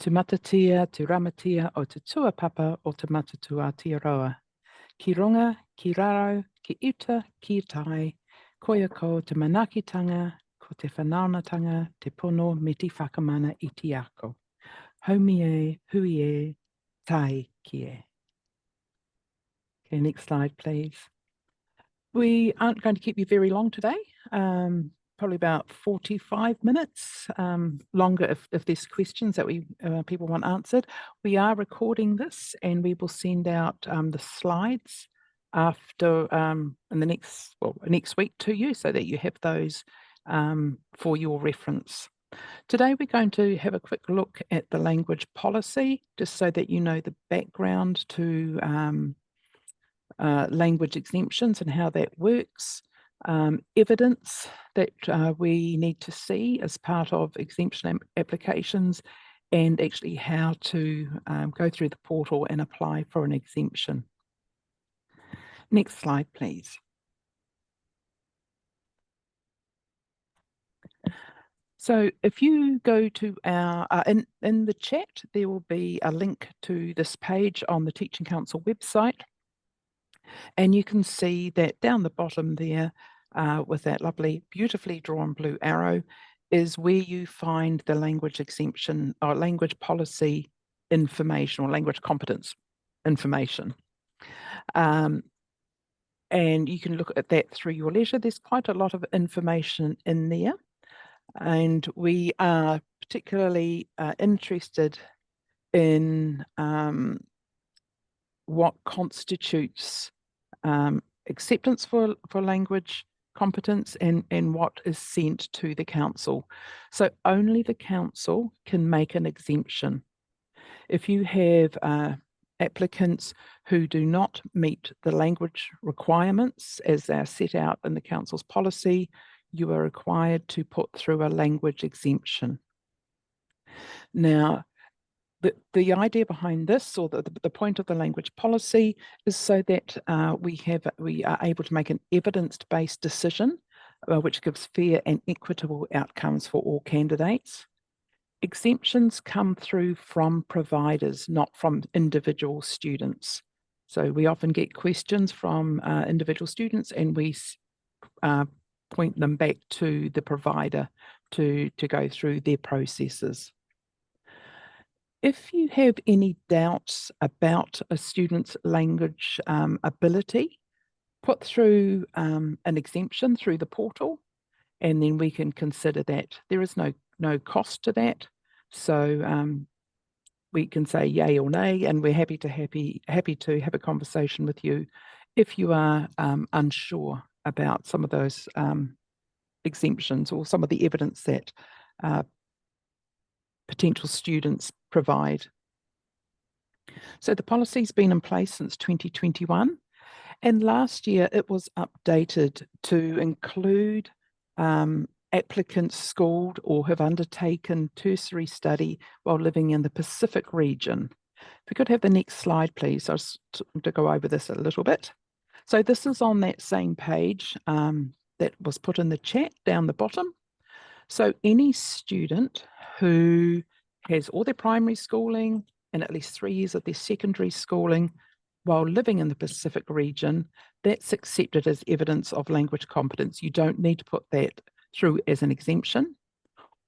Te matatia, te ramatia o te tuapapa o te matatua Aotearoa. Ki runga, ki raro, ki uta, ki tai, koia ko te manakitanga, ko te whanaunatanga, te pono me te whakamana I te ako. Haumi e, hui e, tai ki e. Okay, next slide, please. We aren't going to keep you very long today, probably about 45 minutes, longer if there's questions that people want answered. We are recording this and we will send out the slides after in the next week to you so that you have those for your reference. Today we're going to have a quick look at the language policy just so that you know the background to language exemptions and how that works, evidence that we need to see as part of exemption applications, and actually how to go through the portal and apply for an exemption. Next slide, please. So if you go to our, in the chat, there will be a link to this page on the Teaching Council website. And you can see that down the bottom there with that lovely, beautifully drawn blue arrow is where you find the language exemption or language policy information or language competence information. And you can look at that through your leisure. There's quite a lot of information in there. And we are particularly interested in what constitutes acceptance for language competence and what is sent to the council. So only the council can make an exemption. If you have applicants who do not meet the language requirements as they are set out in the council's policy, you are required to put through a language exemption. Now, the idea behind this, or the point of the language policy, is so that we are able to make an evidence-based decision, which gives fair and equitable outcomes for all candidates. Exemptions come through from providers, not from individual students. So we often get questions from individual students, and we point them back to the provider to go through their processes. If you have any doubts about a student's language ability, put through an exemption through the portal, and then we can consider that. There is no cost to that, so we can say yay or nay, and we're happy to have a conversation with you if you are unsure about some of those exemptions or some of the evidence that potential students provide. So the policy's been in place since 2021, and last year it was updated to include applicants schooled or have undertaken tertiary study while living in the Pacific region. If we could have the next slide, please. I was to go over this a little bit. So this is on that same page that was put in the chat down the bottom. So any student who has all their primary schooling and at least 3 years of their secondary schooling while living in the Pacific region, that's accepted as evidence of language competence. You don't need to put that through as an exemption.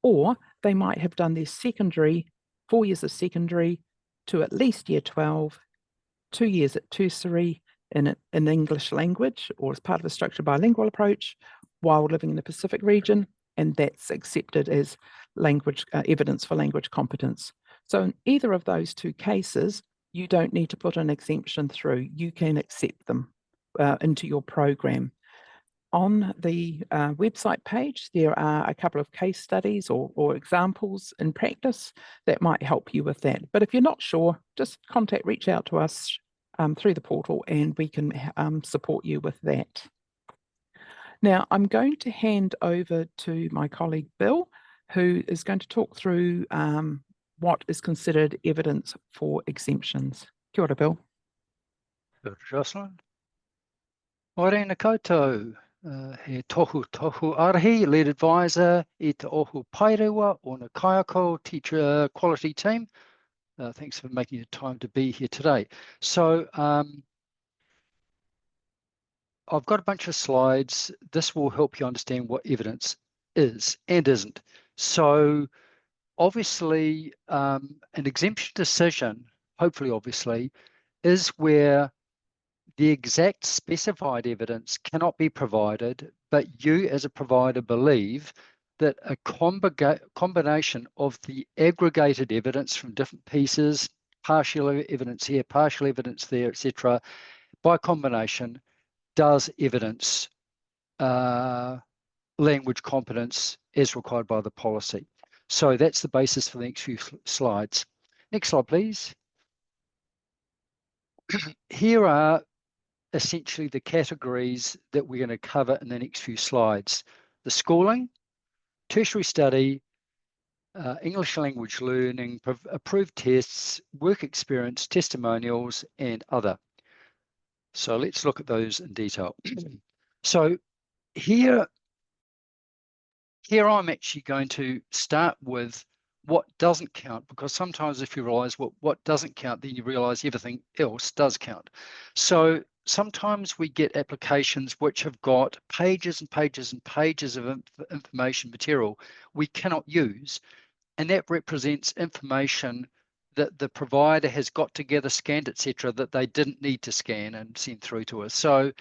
Or they might have done their secondary, 4 years of secondary to at least year 12, 2 years at tertiary in English language or as part of a structured bilingual approach while living in the Pacific region, and that's accepted as language evidence for language competence. So in either of those two cases, you don't need to put an exemption through. You can accept them into your program. On the website page, there are a couple of case studies or examples in practice that might help you with that. But if you're not sure, just reach out to us through the portal and we can support you with that. Now, I'm going to hand over to my colleague, Bill, who is going to talk through what is considered evidence for exemptions. Kia ora, Bill. Kia ora, Jocelyn. Morena koutou. He tohu arahi, lead advisor, I te ohu pairewa, ona kaiako, teacher quality team. Thanks for making the time to be here today. So I've got a bunch of slides. This will help you understand what evidence is and isn't. So obviously, an exemption decision, hopefully obviously, is where the exact specified evidence cannot be provided, but you as a provider believe that a combination of the aggregated evidence from different pieces, partial evidence here, partial evidence there, etc., by combination does evidence language competence as required by the policy. So that's the basis for the next few slides. Next slide, please. Here are essentially the categories that we're going to cover in the next few slides. The schooling, tertiary study, English language learning, approved tests, work experience, testimonials, and other. So let's look at those in detail. So here I'm actually going to start with what doesn't count, because sometimes if you realize what doesn't count, then you realize everything else does count. So sometimes we get applications which have got pages and pages and pages of information material we cannot use, and that represents information that the provider has got together, scanned, etc., that they didn't need to scan and send through to us. So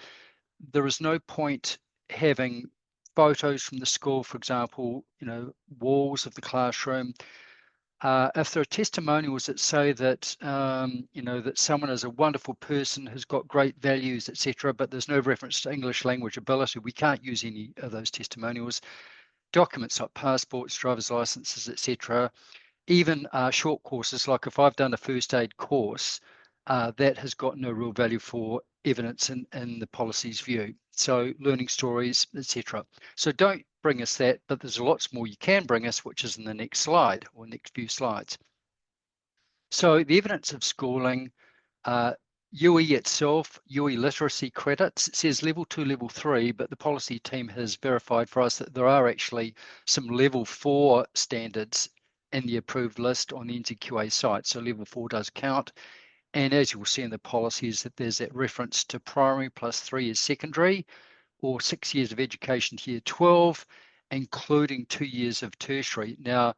there is no point having photos from the school, for example, walls of the classroom. If there are testimonials that say that, that someone is a wonderful person, has got great values, etc., but there's no reference to English language ability, we can't use any of those testimonials. Documents like passports, driver's licenses, etc., even short courses, like if I've done a first aid course, that has got no real value for evidence in the policy's view. So learning stories, etc. So don't bring us that, but there's lots more you can bring us, which is in the next slide or next few slides. So the evidence of schooling, UE itself, UE literacy credits, it says level 2, level 3, but the policy team has verified for us that there are actually some level 4 standards in the approved list on the NZQA site. So level 4 does count. And as you will see in the policies, that there's that reference to primary plus 3 is secondary, or 6 years of education to year 12, including 2 years of tertiary. Now,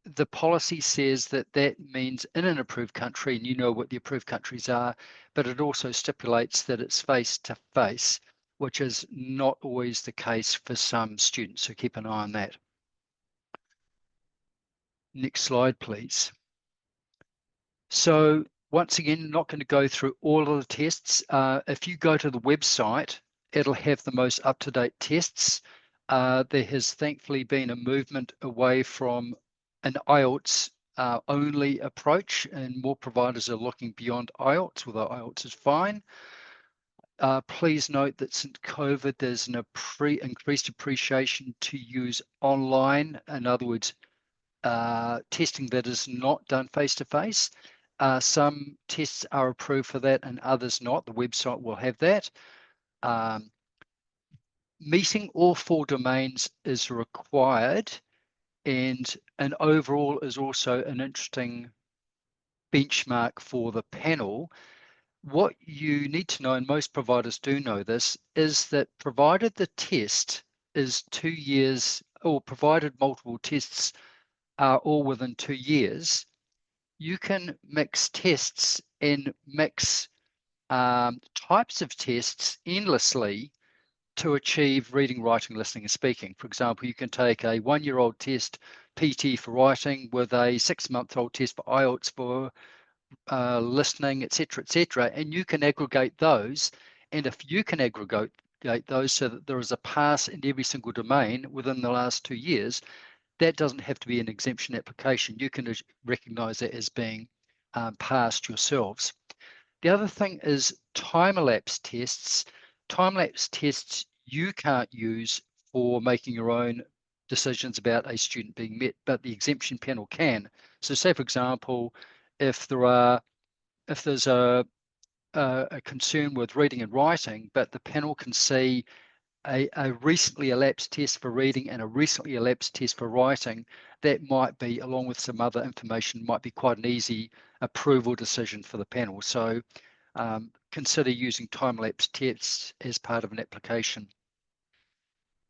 the policy says that that means in an approved country, and you know what the approved countries are, but it also stipulates that it's face-to-face, which is not always the case for some students, so keep an eye on that. Next slide, please. So once again, not going to go through all of the tests. If you go to the website, it'll have the most up-to-date tests. There has thankfully been a movement away from an IELTS only approach, and more providers are looking beyond IELTS, although IELTS is fine. Please note that since COVID, there's an increased appreciation to use online. In other words, testing that is not done face-to-face. Some tests are approved for that and others not. The website will have that. Meeting all 4 domains is required, and an overall is also an interesting benchmark for the panel. What you need to know, and most providers do know this, is that provided the test is 2 years, or provided multiple tests are all within 2 years, you can mix tests and mix types of tests endlessly to achieve reading, writing, listening, and speaking. For example, you can take a 1-year-old test, PT for writing, with a 6-month-old test for IELTS for listening, etc., and you can aggregate those. And if you can aggregate those so that there is a pass in every single domain within the last 2 years, that doesn't have to be an exemption application. You can recognize that as being passed yourselves. The other thing is time-elapse tests. Time-elapse tests you can't use for making your own decisions about a student being met, but the exemption panel can. So say, for example, if there's a concern with reading and writing, but the panel can see a recently elapsed test for reading and a recently elapsed test for writing, that might be, along with some other information, might be quite an easy approval decision for the panel. So consider using time-lapse tests as part of an application.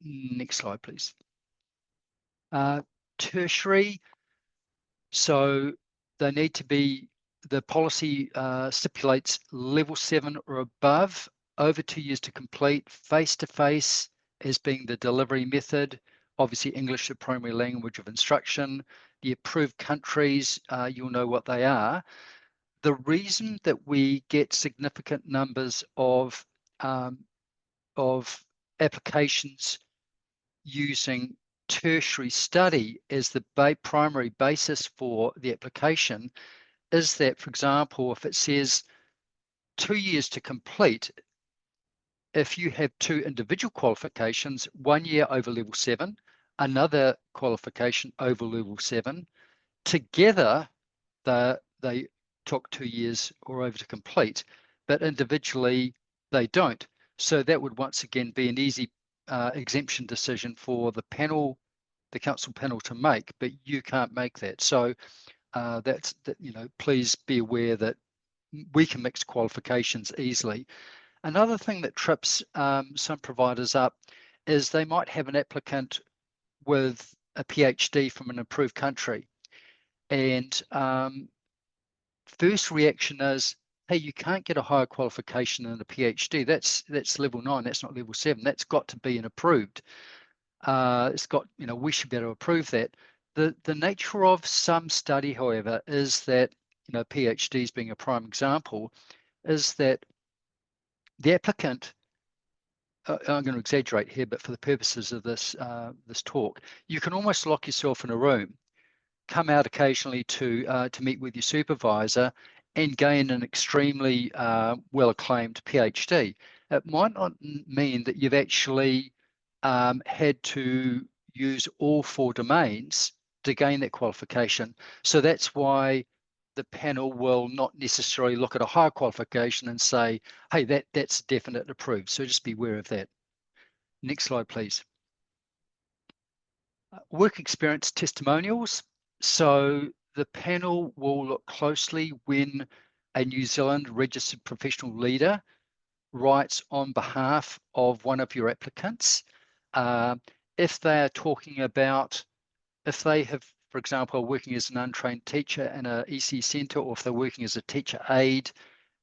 Next slide, please. Tertiary, so they need to be, the policy stipulates level 7 or above, over 2 years to complete, face-to-face as being the delivery method, obviously English the primary language of instruction. The approved countries, you'll know what they are. The reason that we get significant numbers of applications using tertiary study as the primary basis for the application is that, for example, if it says 2 years to complete, if you have 2 individual qualifications, 1 year over level 7, another qualification over level 7, together they took 2 years or over to complete, but individually they don't. So that would once again be an easy exemption decision for the panel, the council panel, to make, but you can't make that. So that's, you know, please be aware that we can mix qualifications easily. Another thing that trips some providers up is they might have an applicant with a PhD from an approved country, and first reaction is, hey, you can't get a higher qualification than a PhD. That's level 9. That's not level 7. That's got to be an approved. It's got, you know, we should be able to approve that. The nature of some study, however, is that, you know, PhDs being a prime example, is that the applicant, I'm going to exaggerate here, but for the purposes of this this talk, you can almost lock yourself in a room, come out occasionally to meet with your supervisor, and gain an extremely well-acclaimed PhD. It might not mean that you've actually had to use all 4 domains to gain that qualification. So that's why the panel will not necessarily look at a higher qualification and say, hey, that's definite approved. So just be aware of that. Next slide, please. Work experience testimonials. So the panel will look closely when a New Zealand registered professional leader writes on behalf of one of your applicants. If they are talking about, if they have, for example, are working as an untrained teacher in a EC centre, or if they're working as a teacher aide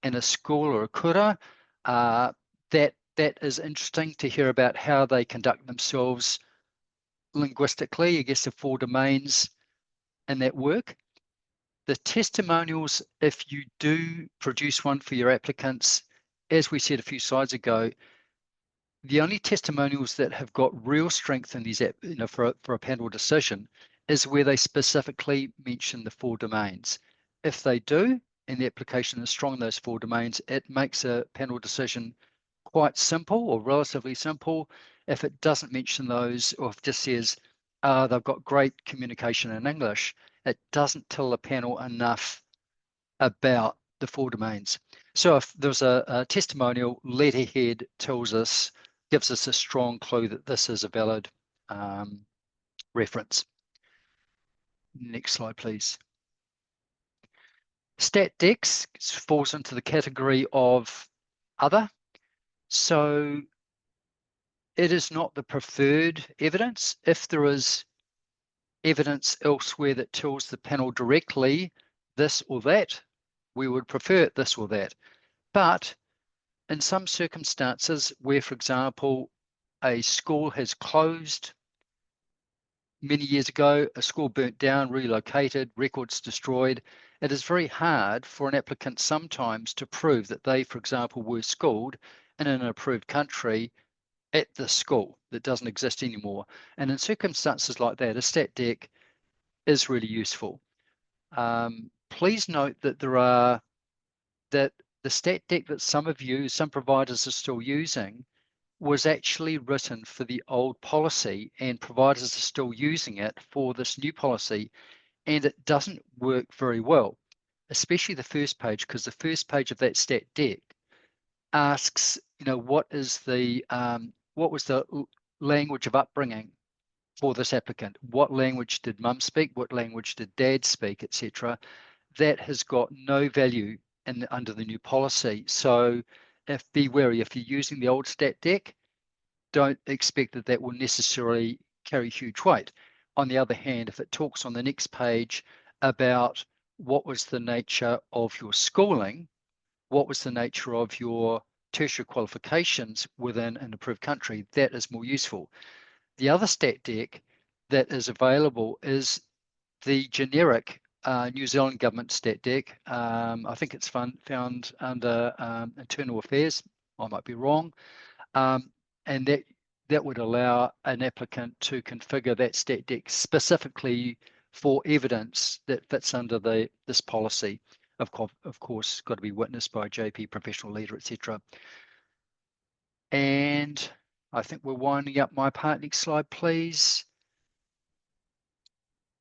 in a school or a kura, that is interesting to hear about how they conduct themselves linguistically, I guess the 4 domains in that work. The testimonials, if you do produce one for your applicants, as we said a few slides ago, the only testimonials that have got real strength in these, you know, for a panel decision, is where they specifically mention the 4 domains. If they do, and the application is strong in those 4 domains, it makes a panel decision quite simple, or relatively simple. If it doesn't mention those, or if it just says they've got great communication in English, it doesn't tell the panel enough about the 4 domains. So if there's a testimonial, letterhead tells us, gives us a strong clue that this is a valid reference. Next slide, please. Stat Dex falls into the category of other. So it is not the preferred evidence. If there is evidence elsewhere that tells the panel directly this or that, we would prefer this or that. But in some circumstances where, for example, a school has closed many years ago, a school burnt down, relocated, records destroyed, it is very hard for an applicant sometimes to prove that they, for example, were schooled in an approved country at the school that doesn't exist anymore. And in circumstances like that, a stat dec is really useful. Please note that that the stat dec that some providers are still using, was actually written for the old policy, and providers are still using it for this new policy, and it doesn't work very well, especially the first page, because the first page of that stat dec asks, you know, what what was the language of upbringing for this applicant? What language did mum speak? What language did dad speak, etc.? That has got no value under the new policy. So be wary. If you're using the old stat deck, don't expect that that will necessarily carry huge weight. On the other hand, if it talks on the next page about what was the nature of your schooling, what was the nature of your tertiary qualifications within an approved country, that is more useful. The other stat deck that is available is the generic New Zealand government stat deck. I think it's found under internal affairs. I might be wrong. And that would allow an applicant to configure that stat deck specifically for evidence that fits under this policy. Of course, got to be witnessed by a JP professional leader, etc. And I think we're winding up my part. Next slide, please.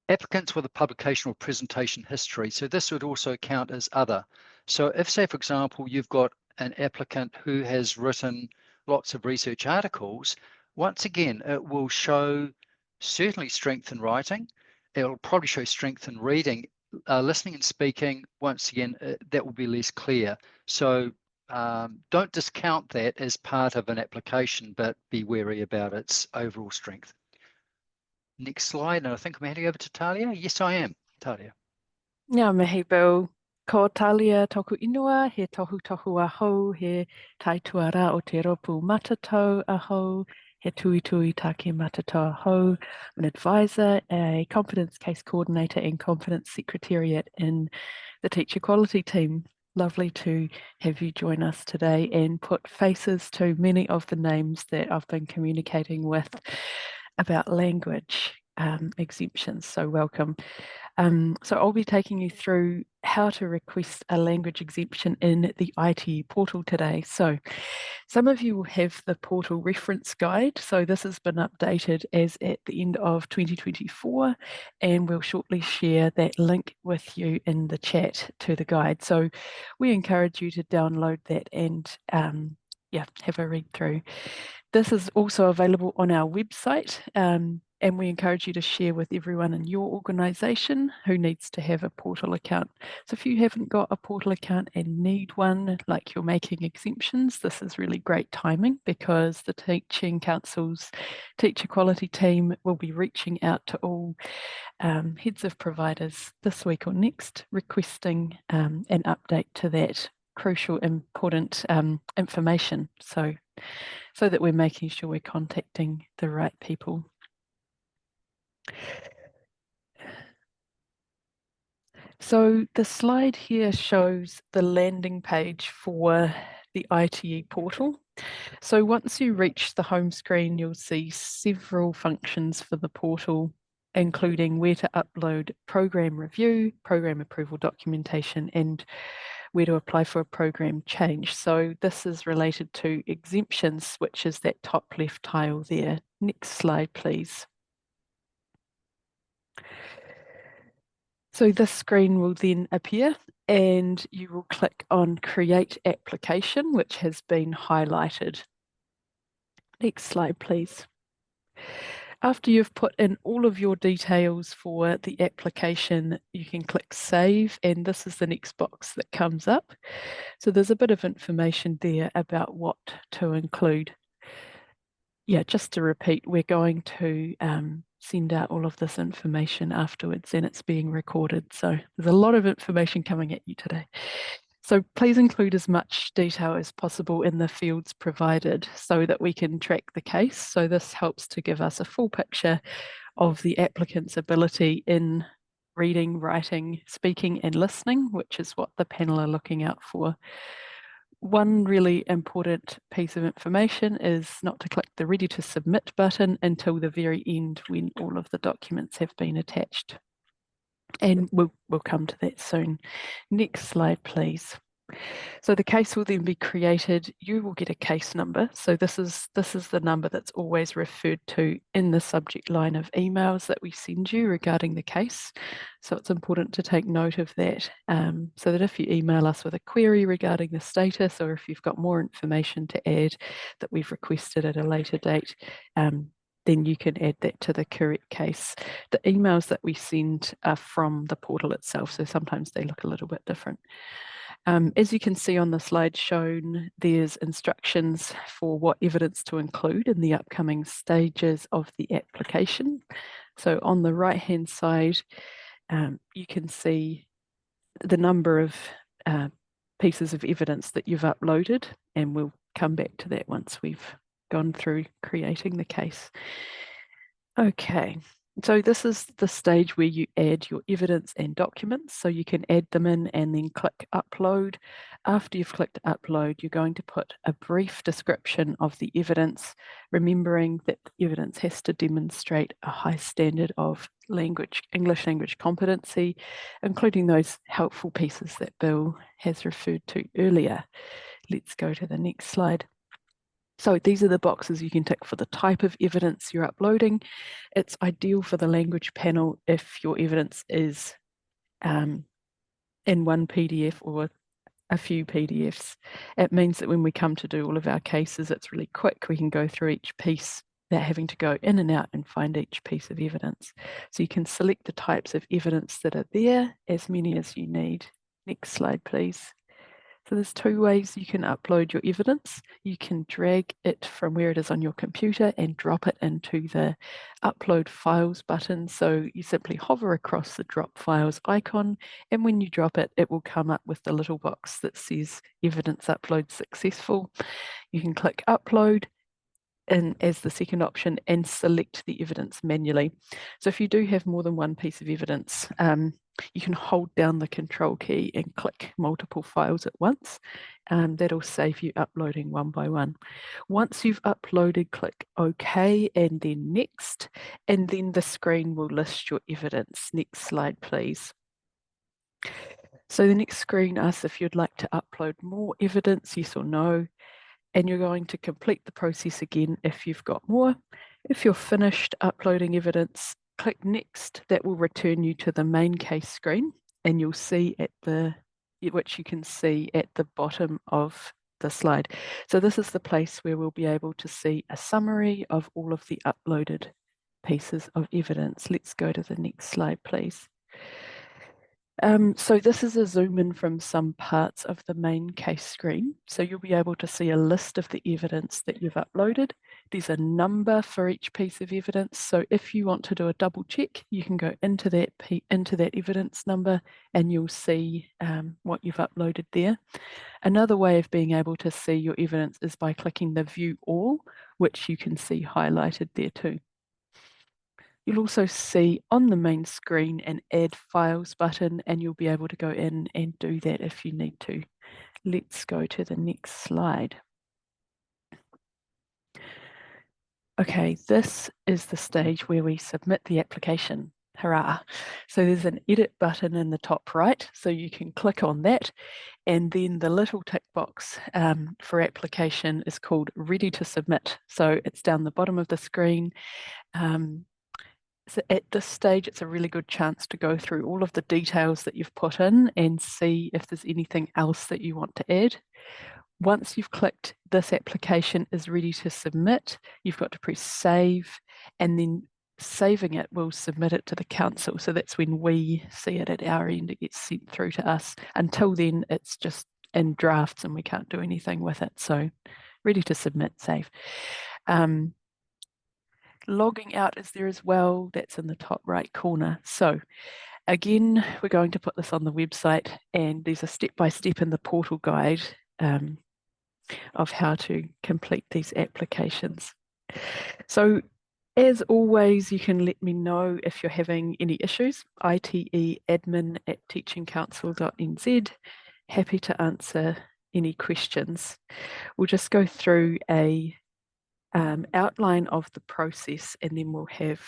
Applicants with a publication or presentation history. So this would also count as other. So if, say, for example, you've got an applicant who has written lots of research articles, once again, it will show certainly strength in writing. It will probably show strength in reading. Listening and speaking, once again, that will be less clear. So don't discount that as part of an application, but be wary about its overall strength. Next slide, and I think I'm handing over to Talia. Yes, I am, Talia. Ngā mihi, Bill. Ko Talia toku ingoa, he tohu ahau, he taituara o te ropu matatau ahau, he tui take matatau ahau. I'm an advisor, a competence case coordinator and competence secretariat in the teacher quality team. Lovely to have you join us today and put faces to many of the names that I've been communicating with about language exemptions, so welcome. So I'll be taking you through how to request a language exemption in the ITE portal today. So some of you will have the portal reference guide. So this has been updated as at the end of 2024, and we'll shortly share that link with you in the chat to the guide. So we encourage you to download that and have a read through. This is also available on our website, and we encourage you to share with everyone in your organisation who needs to have a portal account. So if you haven't got a portal account and need one, like you're making exemptions, this is really great timing because the Teaching Council's teacher quality team will be reaching out to all heads of providers this week or next, requesting an update to that crucial, important information. So that we're making sure we're contacting the right people. So the slide here shows the landing page for the ITE portal. So once you reach the home screen, you'll see several functions for the portal, including where to upload program review, program approval documentation, and where to apply for a program change. So this is related to exemptions, which is that top left tile there. Next slide, please. So this screen will then appear and you will click on Create Application, which has been highlighted. Next slide, please. After you've put in all of your details for the application, you can click Save, and this is the next box that comes up. So there's a bit of information there about what to include. Yeah, just to repeat, we're going to send out all of this information afterwards, and it's being recorded. So there's a lot of information coming at you today. So please include as much detail as possible in the fields provided so that we can track the case. So this helps to give us a full picture of the applicant's ability in reading, writing, speaking, and listening, which is what the panel are looking out for. One really important piece of information is not to click the Ready to Submit button until the very end when all of the documents have been attached. And we'll come to that soon. Next slide, please. So the case will then be created. You will get a case number. So this is the number that's always referred to in the subject line of emails that we send you regarding the case. So it's important to take note of that, so that if you email us with a query regarding the status, or if you've got more information to add that we've requested at a later date, then you can add that to the correct case. The emails that we send are from the portal itself, so sometimes they look a little bit different. As you can see on the slide shown, there's instructions for what evidence to include in the upcoming stages of the application. So on the right-hand side, you can see the number of pieces of evidence that you've uploaded, and we'll come back to that once we've gone through creating the case. Okay, so this is the stage where you add your evidence and documents. So you can add them in and then click upload. After you've clicked upload, you're going to put a brief description of the evidence, remembering that the evidence has to demonstrate a high standard of English language competency, including those helpful pieces that Bill has referred to earlier. Let's go to the next slide. So these are the boxes you can tick for the type of evidence you're uploading. It's ideal for the language panel if your evidence is in one PDF or a few PDFs. It means that when we come to do all of our cases, it's really quick. We can go through each piece without having to go in and out and find each piece of evidence. So you can select the types of evidence that are there, as many as you need. Next slide, please. So there's two ways you can upload your evidence. You can drag it from where it is on your computer and drop it into the upload files button. So you simply hover across the drop files icon, and when you drop it, it will come up with the little box that says evidence upload successful. You can click upload in as the second option and select the evidence manually. So if you do have more than one piece of evidence, you can hold down the control key and click multiple files at once. That'll save you uploading one by one. Once you've uploaded, click OK and then next, and then the screen will list your evidence. Next slide, please. So the next screen asks if you'd like to upload more evidence, yes or no. And you're going to complete the process again if you've got more. If you're finished uploading evidence, click next. That will return you to the main case screen, and you'll see which you can see at the bottom of the slide. So this is the place where we'll be able to see a summary of all of the uploaded pieces of evidence. Let's go to the next slide, please. So this is a zoom in from some parts of the main case screen. So you'll be able to see a list of the evidence that you've uploaded. There's a number for each piece of evidence. So if you want to do a double check, you can go into that evidence number and you'll see what you've uploaded there. Another way of being able to see your evidence is by clicking the View All, which you can see highlighted there too. You'll also see on the main screen an Add Files button, and you'll be able to go in and do that if you need to. Let's go to the next slide. Okay, this is the stage where we submit the application. Hurrah. So there's an edit button in the top right, so you can click on that, and then the little tick box for application is called Ready to Submit. So it's down the bottom of the screen. So at this stage, it's a really good chance to go through all of the details that you've put in and see if there's anything else that you want to add. Once you've clicked this application is ready to submit, you've got to press save, and then saving it will submit it to the council. So that's when we see it at our end, it gets sent through to us. Until then, it's just in drafts and we can't do anything with it. So ready to submit, save. Logging out is there as well. That's in the top right corner. So again, we're going to put this on the website, and there's a step-by-step in the portal guide of how to complete these applications. So as always, you can let me know if you're having any issues. iteadmin@teachingcouncil.nz. Happy to answer any questions. We'll just go through a outline of the process, and then we'll have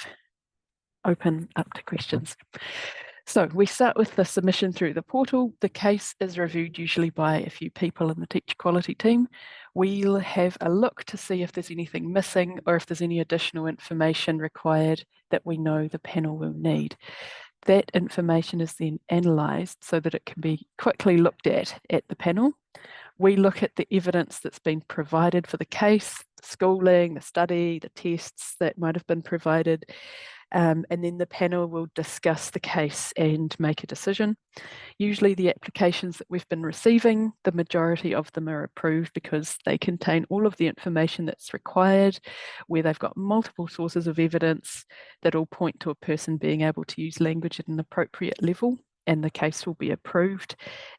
open up to questions. So we start with the submission through the portal. The case is reviewed usually by a few people in the teacher quality team. We'll have a look to see if there's anything missing or if there's any additional information required that we know the panel will need. That information is then analysed so that it can be quickly looked at the panel. We look at the evidence that's been provided for the case, the schooling, the study, the tests that might have been provided, and then the panel will discuss the case and make a decision. Usually the applications that we've been receiving, the majority of them are approved because they contain all of the information that's required, where they've got multiple sources of evidence that all point to a person being able to use language at an appropriate level, and the case will be approved.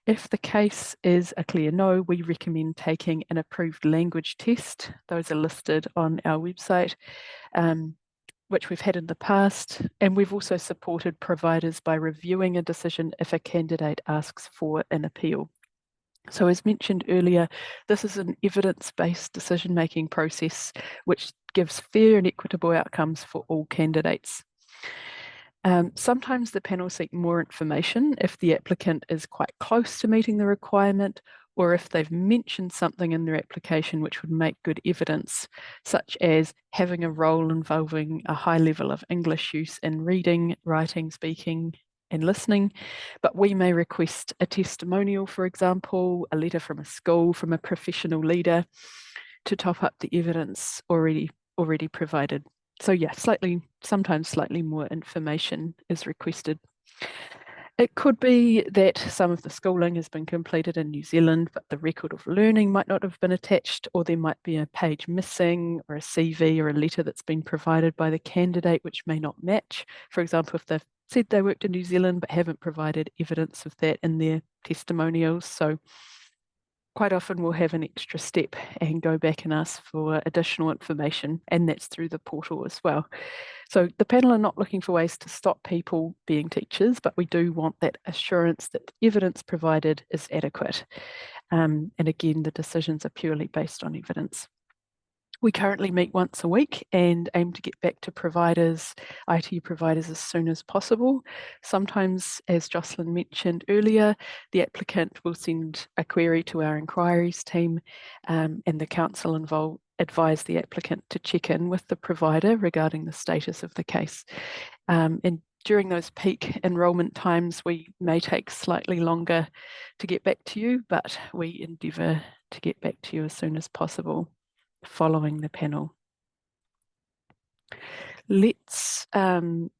If the case is a clear no, we recommend taking an approved language test. Those are listed on our website, which we've had in the past, and we've also supported providers by reviewing a decision if a candidate asks for an appeal. So as mentioned earlier, this is an evidence-based decision-making process which gives fair and equitable outcomes for all candidates. Sometimes the panel seek more information if the applicant is quite close to meeting the requirement, or if they've mentioned something in their application which would make good evidence, such as having a role involving a high level of English use in reading, writing, speaking, and listening. But we may request a testimonial, for example, a letter from a school, from a professional leader, to top up the evidence already provided. So yeah, sometimes slightly more information is requested. It could be that some of the schooling has been completed in New Zealand, but the record of learning might not have been attached, or there might be a page missing, or a CV or a letter that's been provided by the candidate which may not match. For example, if they've said they worked in New Zealand but haven't provided evidence of that in their testimonials. So quite often we'll have an extra step and go back and ask for additional information, and that's through the portal as well. So the panel are not looking for ways to stop people being teachers, but we do want that assurance that the evidence provided is adequate. And again, the decisions are purely based on evidence. We currently meet once a week and aim to get back to providers, IT providers, as soon as possible. Sometimes, as Jocelyn mentioned earlier, the applicant will send a query to our inquiries team, and the council advise the applicant to check in with the provider regarding the status of the case. And during those peak enrolment times, we may take slightly longer to get back to you, but we endeavour to get back to you as soon as possible following the panel. Let's move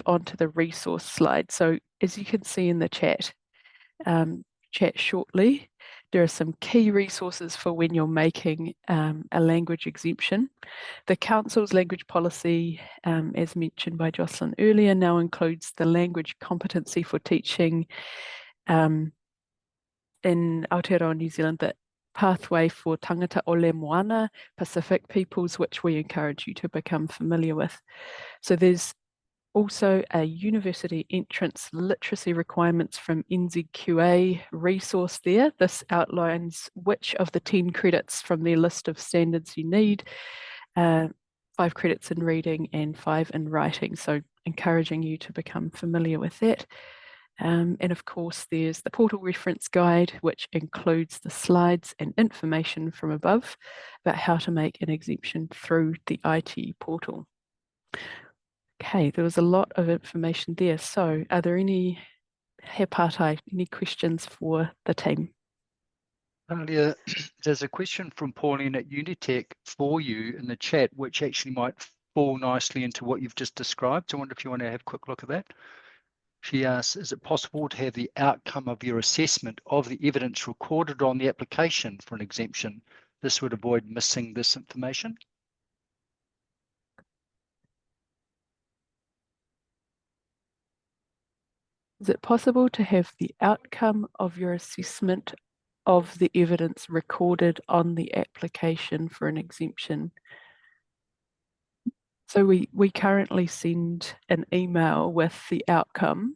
on to the resource slide. So as you can see in the chat shortly, there are some key resources for when you're making a language exemption. The Council's language policy, as mentioned by Jocelyn earlier, now includes the language competency for teaching in Aotearoa New Zealand, that pathway for tangata ole moana, Pacific peoples, which we encourage you to become familiar with. So there's also a university entrance literacy requirements from NZQA resource there. This outlines which of the 10 credits from their list of standards you need, 5 credits in reading and 5 in writing. So encouraging you to become familiar with that. And of course, there's the portal reference guide, which includes the slides and information from above about how to make an exemption through the IT portal. Okay, there was a lot of information there. So are there any questions for the team? Talia, there's a question from Pauline at Unitec for you in the chat, which actually might fall nicely into what you've just described. So I wonder if you want to have a quick look at that. She asks, is it possible to have the outcome of your assessment of the evidence recorded on the application for an exemption? This would avoid missing this information. Is it possible to have the outcome of your assessment of the evidence recorded on the application for an exemption? So we currently send an email with the outcome.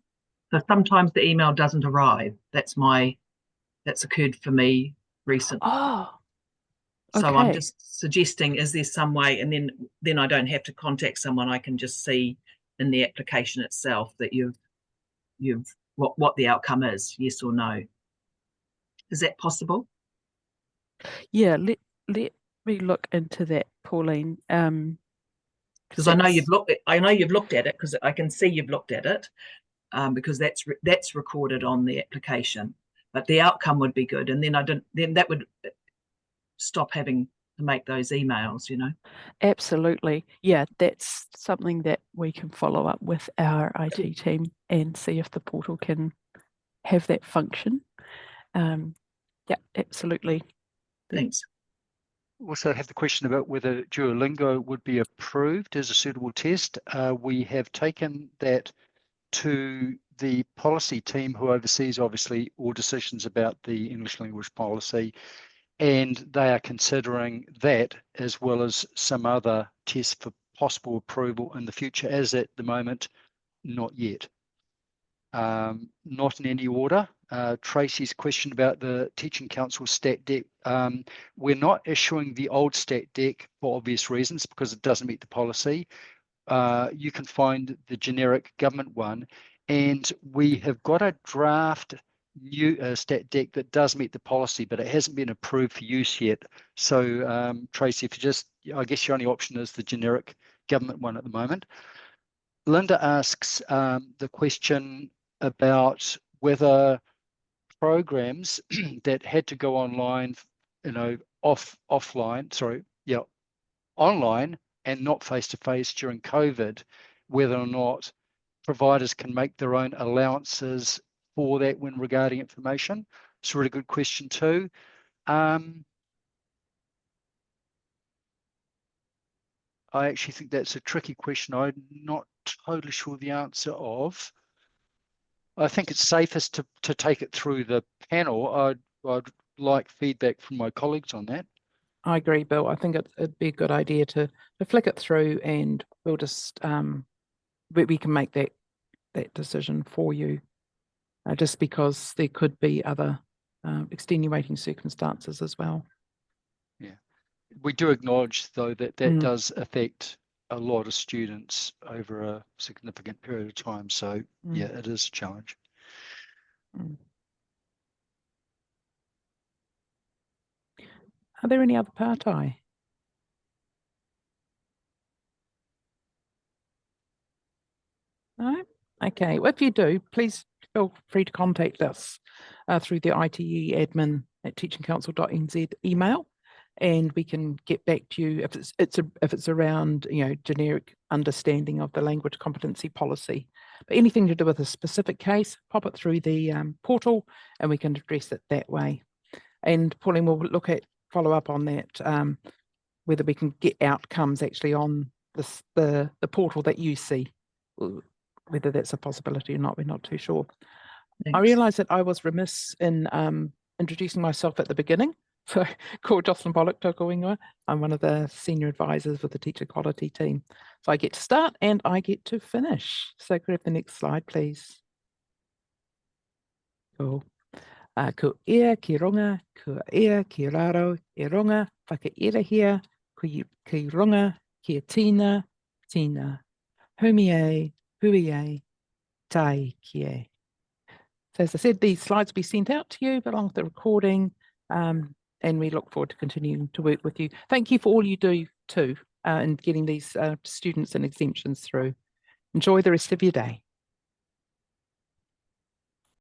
So sometimes the email doesn't arrive. That's occurred for me recently. Oh, okay. So I'm just suggesting, is there some way, and then I don't have to contact someone, I can just see in the application itself that you've what the outcome is, yes or no. Is that possible? Yeah, let me look into that, Pauline. Because I know you've looked at it, because I can see you've looked at it, because that's recorded on the application. But the outcome would be good, and then that would stop having to make those emails, you know. Absolutely. Yeah, that's something that we can follow up with our IT team and see if the portal can have that function. Yeah, absolutely. Thanks. Also have the question about whether Duolingo would be approved as a suitable test. We have taken that to the policy team who oversees obviously all decisions about the English language policy, and they are considering that as well as some other tests for possible approval in the future. As at the moment, not yet. Not in any order. Tracy's question about the Teaching Council stat deck. We're not issuing the old stat deck for obvious reasons because it doesn't meet the policy. You can find the generic government one, and we have got a draft new stat deck that does meet the policy, but it hasn't been approved for use yet. So Tracy, if you just, I guess your only option is the generic government one at the moment. Linda asks the online about whether programs that had to go online, online and not face-to-face during COVID, whether or not providers can make their own allowances for that when regarding information. It's a really good question too. I actually think that's a tricky question. I'm not totally sure the answer of. I think it's safest to take it through the panel. I'd like feedback from my colleagues on that. I agree, Bill. I think it'd be a good idea to flick it through, and we'll just we can make that decision for you, just because there could be other extenuating circumstances as well. Yeah, we do acknowledge though that does affect a lot of students over a significant period of time. So yeah, it is a challenge. Are there any other partai? No? Okay. Well, if you do, please feel free to contact us through the ITE admin at teachingcouncil.nz email, and we can get back to you if it's around generic understanding of the language competency policy. But anything to do with a specific case, pop it through the portal, and we can address it that way. And Pauline will look at follow up on that, whether we can get outcomes actually on the portal that you see. Whether that's a possibility or not, we're not too sure. Thanks. I realise that I was remiss in introducing myself at the beginning. So, ko Jocelyn Pollock tōku ingoa. I'm one of the senior advisors with the teacher quality team. So I get to start and I get to finish. So grab the next slide, please. Cool. Ko ea ki runga, ko ea ki raro, e runga, whakairahia, ki runga, ki tina, tina. Humi e, hui e, tai ki e. So as I said, these slides will be sent out to you along with the recording, and we look forward to continuing to work with you. Thank you for all you do too in getting these students and exemptions through. Enjoy the rest of your day.